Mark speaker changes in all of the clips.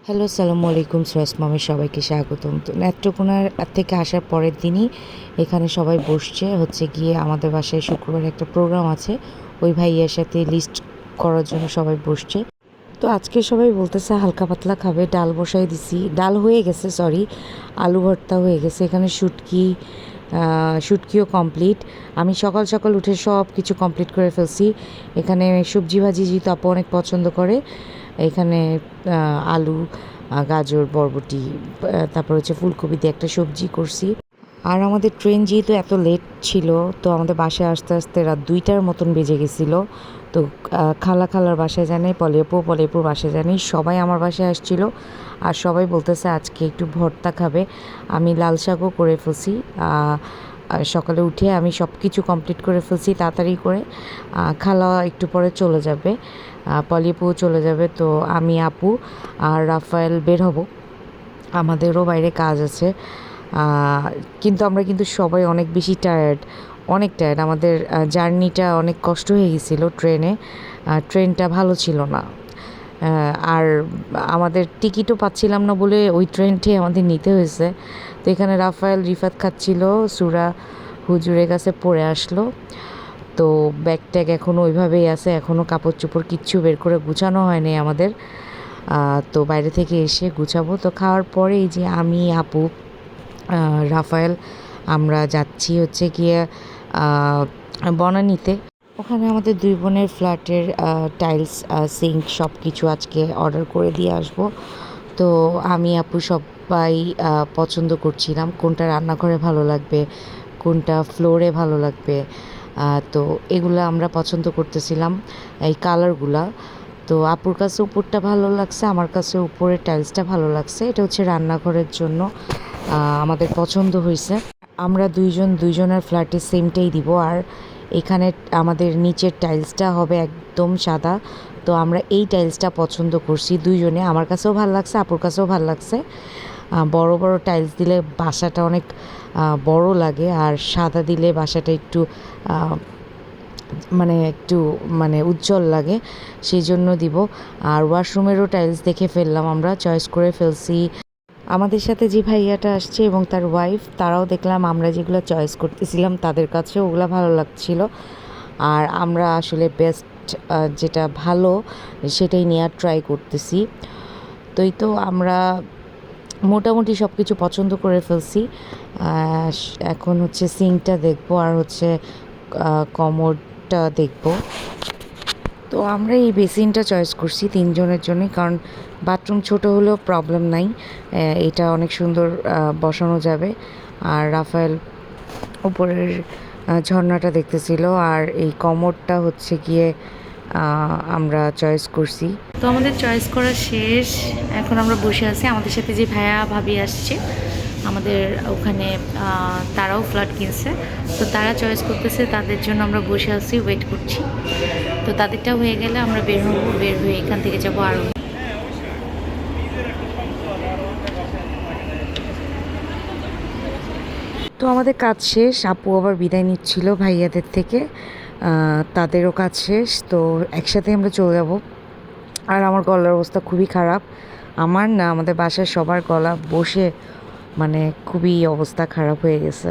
Speaker 1: Hello, আসসালামু আলাইকুম। সুরাজ মামের সবাইকে স্বাগতম। তো নেত্রকোনার থেকে আসার পরের দিনই এখানে সবাই বসছে হচ্ছে গিয়ে আমাদের বাসায় শুক্রবার একটা প্রোগ্রাম আছে, ওই ভাইয়ার সাথে লিস্ট করার জন্য সবাই বসছে। তো আজকে সবাই বলতেছে হালকা পাতলা খাবে, ডাল বসাই দিছি, ডাল হয়ে গেছে, সরি, আলু ভর্তা হয়ে গেছে, এখানে শুটকিও কমপ্লিট। আমি সকাল সকাল উঠে সব কিছু কমপ্লিট করে ফেলছি। এখানে সবজি ভাজি যেহেতু আপু অনেক পছন্দ করে, এখানে আলু, গাজর, বরবটি, তারপর হচ্ছে ফুলকপি দিয়ে একটা সবজি করছি। আর আমাদের ট্রেন যেহেতু এত লেট ছিল, তো আমাদের বাসায় আসতে আসতে রাত 2টার মতন বেজে গেছিলো। তো খালার বাসায় জানি, পলিপুর বাসায় জানি, সবাই আমার বাসায় আসছিল। আর সবাই বলতেছে আজকে একটু ভর্তা খাবে। আমি লাল শাকও করে ফেলছি। আর সকালে উঠে আমি সব কিছু কমপ্লিট করে ফেলছি তাড়াতাড়ি করে। খালা একটু পরে চলে যাবে, পলিপুও চলে যাবে। তো আমি, আপু আর রাফায়েল বের হব, আমাদেরও বাইরে কাজ আছে। কিন্তু আমরা সবাই অনেক বেশি টায়ার্ড, অনেক টায়ার্ড। আমাদের জার্নিটা অনেক কষ্ট হয়ে গেছিলো ট্রেনে, ট্রেনটা ভালো ছিল না। আর আমাদের টিকিটও পাচ্ছিলাম না বলে ওই ট্রেনটি আমাদের নিতে হয়েছে। তো এখানে রাফায়েল রিফাত খাচ্ছিল, সুরা হুজুরের কাছে পড়ে আসলো। তো ব্যাগ ট্যাগ এখনও ওইভাবেই আছে, এখনও কাপড় চোপড় কিচ্ছু বের করে গুছানো হয়নি আমাদের। তো বাইরে থেকে এসে গুছাবো। তো খাওয়ার পরে এই যে আমি, আপু, রাফায়েল আমরা যাচ্ছি হচ্ছে গিয়ে বনানীতে। ওখানে আমাদের দুই বোনের ফ্ল্যাটের টাইলস, সিঙ্ক সব কিছু আজকে অর্ডার করে দিয়ে আসবো। তো আমি, আপু সবাই পছন্দ করছিলাম কোনটা রান্নাঘরে ভালো লাগবে, কোনটা ফ্লোরে ভালো লাগবে। তো এগুলো আমরা পছন্দ করতেছিলাম, এই কালারগুলা। তো আপুর কাছে উপরটা ভালো লাগছে, আমার কাছে উপরের টাইলসটা ভালো লাগছে। এটা হচ্ছে রান্নাঘরের জন্য, আমাদের পছন্দ হয়েছে। আমরা দুইজনের ফ্ল্যাটে সেমটাই দিব। আর এখানে আমাদের নিচের টাইলসটা হবে একদম সাদা। তো আমরা এই টাইলসটা পছন্দ করছি দুইজনে, আমার কাছেও ভালো লাগছে, আপুর কাছেও ভালো লাগছে। বড় বড় টাইলস দিলে বাসাটা অনেক বড় লাগে, আর সাদা দিলে বাসাটা একটু উজ্জ্বল লাগে, সেই জন্য দিব। আর ওয়াশরুমেরও টাইলস দেখে ফেললাম, আমরা চয়েস করে ফেলছি। আমাদের সাথে যে ভাইয়াটা আসছে এবং তার ওয়াইফ, তারাও দেখলাম আমরা যেগুলো চয়েস করতেছিলাম তাদের কাছেও ওগুলো ভালো লাগছিল। আর আমরা আসলে বেস্ট যেটা ভালো সেটাই নেওয়ার ট্রাই করতেছি। তো এই তো আমরা মোটামুটি সব কিছু পছন্দ করে ফেলছি। এখন হচ্ছে সিঙ্কটা দেখবো, আর হচ্ছে কমোডটা দেখবো। তো আমরা এই বেসিনটা চয়েস করছি তিনজনের জন্যই, কারণ বাথরুম ছোট হলেও প্রবলেম নাই, এটা অনেক সুন্দর বসানো যাবে। আর রাফায়েল উপরের ঝর্ণাটা দেখতেছিল, আর এই কমোডটা হচ্ছে গিয়ে আমরা চয়েস করছি।
Speaker 2: তো আমাদের চয়েস করা শেষ, এখন আমরা বসে আছি। আমাদের সাথে যে ভাইয়া ভাবি আসছে আমাদের ওখানে, তারাও ফ্ল্যাট কিনছে, তো তারা চয়েস করতেছে, তাদের জন্য আমরা বসে আছি, ওয়েট করছি। তো তাদেরটা হয়ে গেলে আমরা বের হবো, বের হয়ে এখান থেকে যাবো আরও।
Speaker 1: তো আমাদের কাজ শেষ, আপু আবার বিদায় নিচ্ছিল ভাইয়াদের থেকে, তাদেরও কাজ শেষ। তো একসাথে আমরা চলে যাব। আর আমার গলার অবস্থা খুবই খারাপ, আমার না, আমাদের বাসায় সবার গলা বসে খুবই অবস্থা খারাপ হয়ে গেছে।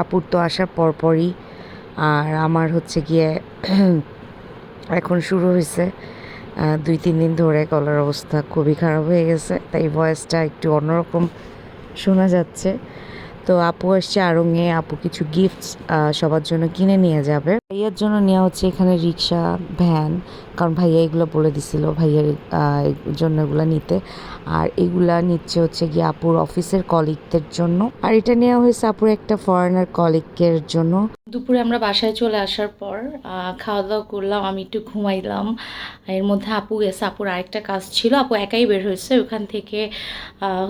Speaker 1: আপুর তো আসার পরপরই, আর আমার হচ্ছে গিয়ে এখন শুরু হয়েছে। 2-3 দিন ধরে গলার অবস্থা খুবই খারাপ হয়ে গেছে, তাই ভয়েসটা একটু অন্যরকম শোনা যাচ্ছে। তো আপু আসছে আড়ংয়ে, আপু কিছু গিফটস সবার জন্য কিনে নিয়ে যাবে। ভাইয়ার জন্য নেওয়া হচ্ছে এখানে রিক্সা, ভ্যান, কারণ ভাইয়া এগুলো বলে দিছিল ভাইয়ার জন্য এগুলো নিতে। আর এগুলা নিচ্ছে হচ্ছে গিয়ে আপুর অফিসের কলিগদের জন্য, আর এটা নেওয়া হয়েছে আপুর একটা ফরেনার কলিগের জন্য।
Speaker 2: দুপুরে আমরা বাসায় চলে আসার পর খাওয়া দাওয়া করলাম, আমি একটু ঘুমাইলাম। এর মধ্যে আপু গেছে, আপুর আরেকটা কাজ ছিল, আপু একাই বের হয়েছে ওখান থেকে,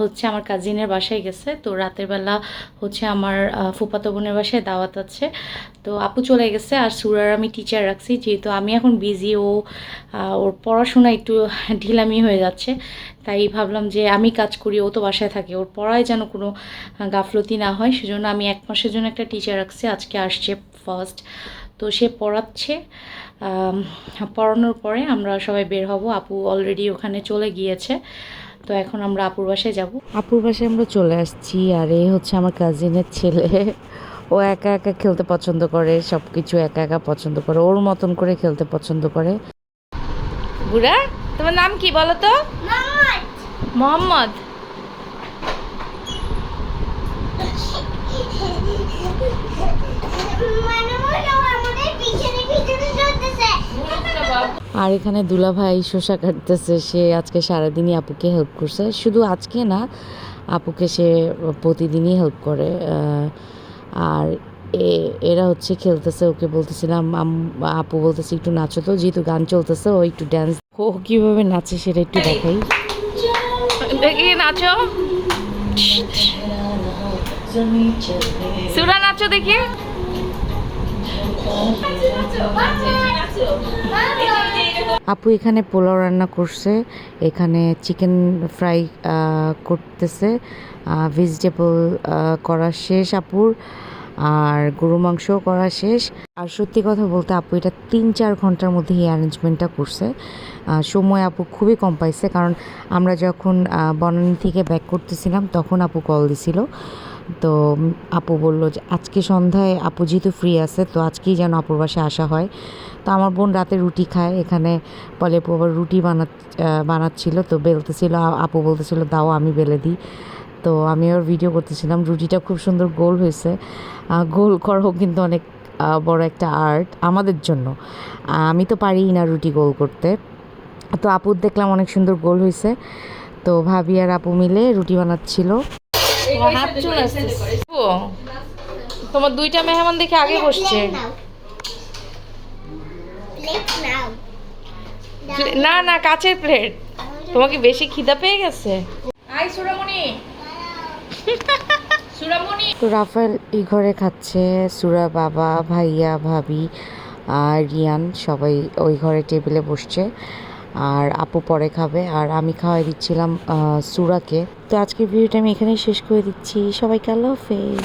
Speaker 2: হচ্ছে আমার কাজিনের বাসায় গেছে। তো রাতের বেলা হচ্ছে আমার ফুফাতো বোনের বাসায় দাওয়াত আছে, তো আপু চলে গেছে। আর সুরার আমি টিচার রাখছি, যেহেতু আমি এখন বিজি, ওর পড়াশোনা একটু ঢিলামি হয়ে যাচ্ছে, তাই ভাবলাম যে আমি কাজ করি, ও তো বাসায় থাকে, ওর পড়ায় যেন কোনো গাফলতি না হয়, সেজন্য আমি 1 মাসের জন্য একটা টিচার রাখছি। আজকে আসছে ফার্স্ট, তো সে পড়াচ্ছে। পড়ানোর পরে আমরা সবাই বের হব, আপু অলরেডি ওখানে চলে গিয়েছে। তো এখন আমরা আপুর বাসায় যাব।
Speaker 1: আপুর বাসায় আমরা চলে আসছি, আর এই হচ্ছে আমার কাজিনের ছেলে। ও একা একা খেলতে পছন্দ করে, সব কিছু একা একা পছন্দ করে, ওর মতন করে খেলতে পছন্দ করে।
Speaker 2: বুড়া, তোমার নাম কি বলো তো? মোহাম্মদ।
Speaker 1: আর এখানে দুলা ভাই শসা কাটতেছে, সে আজকে সারাদিনই আপুকে হেল্প করছে, শুধু আজকে না, আপুকে সে প্রতিদিনই হেল্প করে। আর এরা হচ্ছে খেলতেছে, ওকে বলতেছিলাম, আপু বলতেছে একটু নাচো তো, যেহেতু গান চলতেছে ও একটু ড্যান্স, ও কীভাবে নাচে সেটা একটু দেখাই।
Speaker 2: দেখি নাচো, সুরা নাচো দেখি।
Speaker 1: আপু এখানে পোলাও রান্না করছে, এখানে চিকেন ফ্রাই করতেছে, ভেজিটেবল করা শেষ আপুর, আর গরু মাংসও করা শেষ। আর সত্যি কথা বলতে আপু এটা 3-4 ঘন্টার মধ্যে এই অ্যারেঞ্জমেন্টটা করছে। সময় আপু খুবই কম পাইছে, কারণ আমরা যখন বনানী থেকে ব্যাক করতেছিলাম তখন আপু কল দিছিল। তো আপু বলল যে আজকে সন্ধ্যায় আপু যেহেতু ফ্রি আছে, তো আজকেই যেন আপুর বাসায় আসা হয়। তো আমার বোন রাতে রুটি খায়, এখানে বলে আপু আবার রুটি বানাচ্ছিল, তো বেলতেছিল, আপু বলতেছিল দাও আমি বেলে দিই। তো আমি ওর ভিডিও করতেছিলাম, রুটিটা খুব সুন্দর গোল হয়েছে। গোল করাও কিন্তু অনেক বড় একটা আর্ট আমাদের জন্য, আমি তো পারিই না রুটি গোল করতে। তো আপুর দেখলাম অনেক সুন্দর গোল হয়েছে, তো ভাবি আর আপু মিলে রুটি বানাচ্ছিল।
Speaker 2: হাত চলে আসতেছে। তোমার 2টা মেহমান দেখে আগে বসছে। না না, কাচের প্লেট। তোমাকে বেশি খিদা পেয়ে গেছে? আই সুরামণি, সুরামণি।
Speaker 1: তো রাফায়েল এই ঘরে খাচ্ছে, সুরা বাবা, ভাইয়া, ভাবি আর রিয়ান সবাই ওই ঘরে টেবিলে বসছে, আর আপু পরে খাবে, আর আমি খাওয়াই দিচ্ছিলাম সুরাকে। তো আজকের ভিডিওটা আমি এখানেই শেষ করে দিচ্ছি, সবাইকে আল্লাহ হাফেজ।